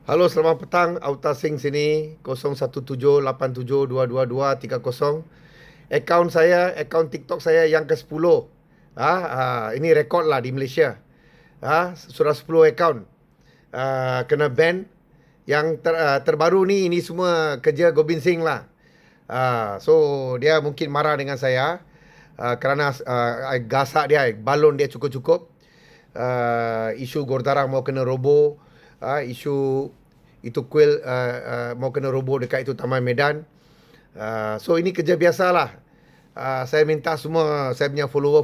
Halo, selamat petang. Auta Singh sini, 0178722230. Akaun saya, akaun TikTok saya yang ke-10. Ini rekod lah di Malaysia. Sudah 10 akaun. Kena ban. Yang terbaru ni, ini semua kerja Gobind Singh lah. So, dia mungkin marah dengan saya. Kerana gasak dia, balon dia cukup-cukup. Isu Gordara mau kena roboh. Isu itu kuil mau kena roboh dekat itu Taman Medan. So ini kerja biasalah. Saya minta semua saya punya follower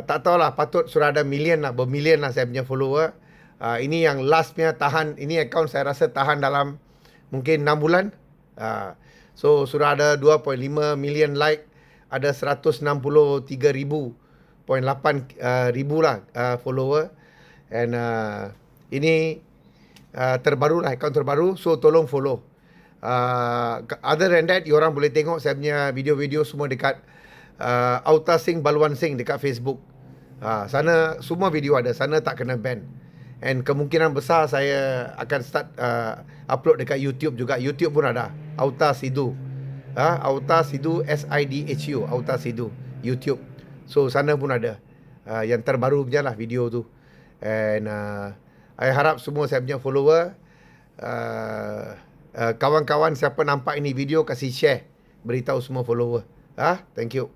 tak tahulah, patut sudah ada bermilion lah saya punya follower. Ini yang last punya tahan, ini akaun saya rasa tahan dalam mungkin 6 bulan. So sudah ada 2.5 million like, ada 163,000.8 ribu lah follower. And ini terbaru lah, akaun terbaru. So tolong follow. Other than that, orang boleh tengok saya punya video-video semua dekat Auta Singh Balwan Singh dekat Facebook. Sana semua video ada, sana tak kena ban. And kemungkinan besar saya akan start upload dekat YouTube juga. YouTube pun ada Auta Sidhu. Auta Sidhu, SIDHU, Auta Sidhu YouTube. So sana pun ada yang terbaru punya lah video tu. And I harap semua saya punya follower, kawan-kawan siapa nampak ini video, kasih share, beritahu semua follower. Thank you.